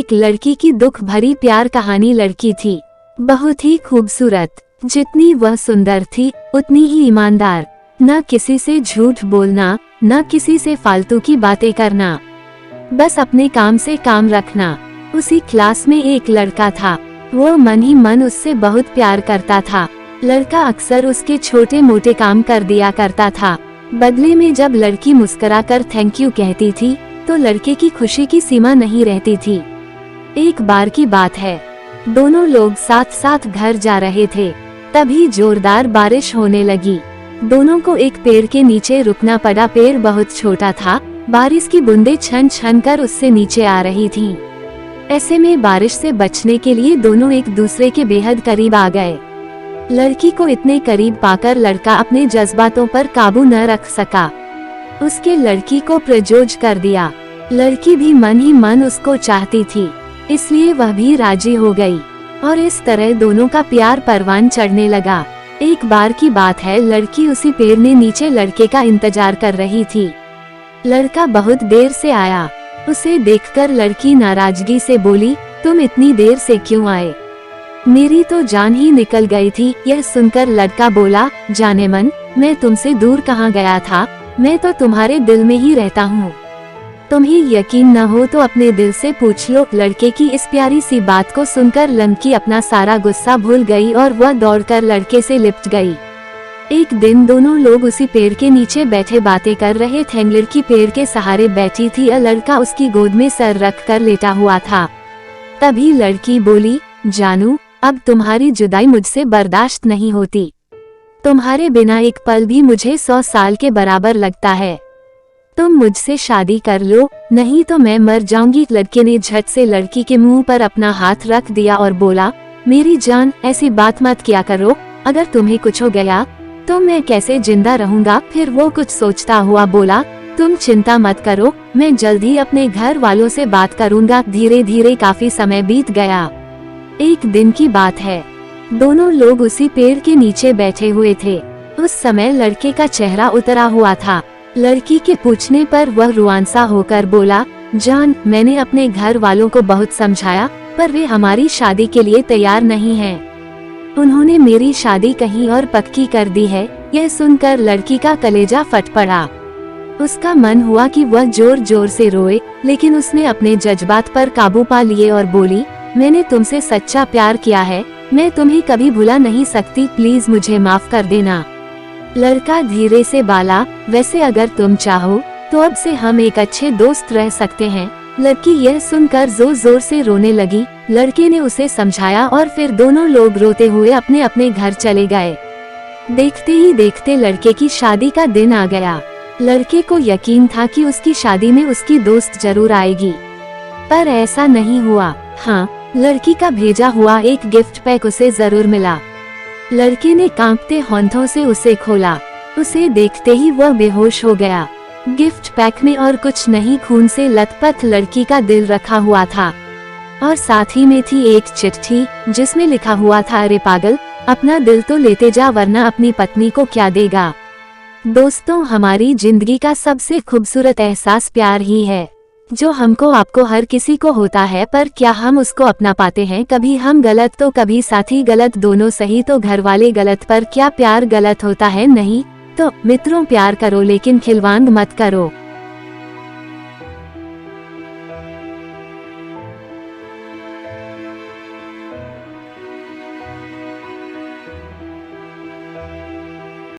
एक लड़की की दुख भरी प्यार कहानी। लड़की थी बहुत ही खूबसूरत, जितनी वह सुंदर थी उतनी ही ईमानदार। न किसी से झूठ बोलना, न किसी से फालतू की बातें करना, बस अपने काम से काम रखना। उसी क्लास में एक लड़का था, वो मन ही मन उससे बहुत प्यार करता था। लड़का अक्सर उसके छोटे मोटे काम कर दिया करता था। बदले में जब लड़की मुस्कुराकर थैंक यू कहती थी तो लड़के की खुशी की सीमा नहीं रहती थी। एक बार की बात है, दोनों लोग साथ साथ घर जा रहे थे, तभी जोरदार बारिश होने लगी। दोनों को एक पेड़ के नीचे रुकना पड़ा। पेड़ बहुत छोटा था, बारिश की बूंदें छन छन कर उससे नीचे आ रही थीं। ऐसे में बारिश से बचने के लिए दोनों एक दूसरे के बेहद करीब आ गए। लड़की को इतने करीब पाकर लड़का अपने जज्बातों पर काबू न रख सका। उसके लड़की को प्रपोज कर दिया। लड़की भी मन ही मन उसको चाहती थी, इसलिए वह भी राजी हो गई और इस तरह दोनों का प्यार परवान चढ़ने लगा। एक बार की बात है, लड़की उसी पेड़ में नीचे लड़के का इंतजार कर रही थी। लड़का बहुत देर से आया। उसे देखकर लड़की नाराजगी से बोली, तुम इतनी देर से क्यों आए? मेरी तो जान ही निकल गई थी। यह सुनकर लड़का बोला, जाने मन, मैं तुमसे दूर कहाँ गया था, मैं तो तुम्हारे दिल में ही रहता हूँ। तुम्हें यकीन न हो तो अपने दिल से पूछ लो। लड़के की इस प्यारी सी बात को सुनकर लड़की अपना सारा गुस्सा भूल गई और वह दौड़कर लड़के से लिपट गई। एक दिन दोनों लोग उसी पेड़ के नीचे बैठे बातें कर रहे थे। लड़की पेड़ के सहारे बैठी थी और लड़का उसकी गोद में सर रख कर लेटा हुआ था। तभी लड़की बोली, जानू, अब तुम्हारी जुदाई मुझसे बर्दाश्त नहीं होती। तुम्हारे बिना एक पल भी मुझे 100 साल के बराबर लगता है। तुम मुझसे शादी कर लो, नहीं तो मैं मर जाऊंगी। लड़के ने झट से लड़की के मुंह पर अपना हाथ रख दिया और बोला, मेरी जान, ऐसी बात मत किया करो। अगर तुम्हें कुछ हो गया तो मैं कैसे जिंदा रहूंगा? फिर वो कुछ सोचता हुआ बोला, तुम चिंता मत करो, मैं जल्द ही अपने घर वालों से बात करूंगा। धीरे धीरे काफी समय बीत गया। एक दिन की बात है, दोनों लोग उसी पेड़ के नीचे बैठे हुए थे। उस समय लड़के का चेहरा उतरा हुआ था। लड़की के पूछने पर वह रुआंसा होकर बोला, जान, मैंने अपने घर वालों को बहुत समझाया पर वे हमारी शादी के लिए तैयार नहीं हैं। उन्होंने मेरी शादी कहीं और पक्की कर दी है। यह सुनकर लड़की का कलेजा फट पड़ा। उसका मन हुआ कि वह जोर जोर से रोए, लेकिन उसने अपने जज्बात पर काबू पा लिए और बोली, मैंने तुमसे सच्चा प्यार किया है, मैं तुम्हें कभी भुला नहीं सकती, प्लीज मुझे माफ कर देना। लड़का धीरे से बोला, वैसे अगर तुम चाहो तो अब से हम एक अच्छे दोस्त रह सकते हैं। लड़की यह सुनकर जोर जोर से रोने लगी। लड़के ने उसे समझाया और फिर दोनों लोग रोते हुए अपने अपने घर चले गए। देखते ही देखते लड़के की शादी का दिन आ गया। लड़के को यकीन था कि उसकी शादी में उसकी दोस्त जरूर आएगी, पर ऐसा नहीं हुआ। हाँ, लड़की का भेजा हुआ एक गिफ्ट पैक उसे जरूर मिला। लड़के ने कांपते होंठों से उसे खोला। उसे देखते ही वह बेहोश हो गया। गिफ्ट पैक में और कुछ नहीं, खून से लथपथ लड़की का दिल रखा हुआ था और साथ ही में थी एक चिट्ठी जिसमें लिखा हुआ था, अरे पागल, अपना दिल तो लेते जा वरना अपनी पत्नी को क्या देगा। दोस्तों, हमारी जिंदगी का सबसे खूबसूरत एहसास प्यार ही है, जो हमको आपको हर किसी को होता है, पर क्या हम उसको अपना पाते हैं? कभी हम गलत तो कभी साथी गलत, दोनों सही तो घर वाले गलत, पर क्या प्यार गलत होता है? नहीं। तो मित्रों, प्यार करो लेकिन खिलवाड़ मत करो।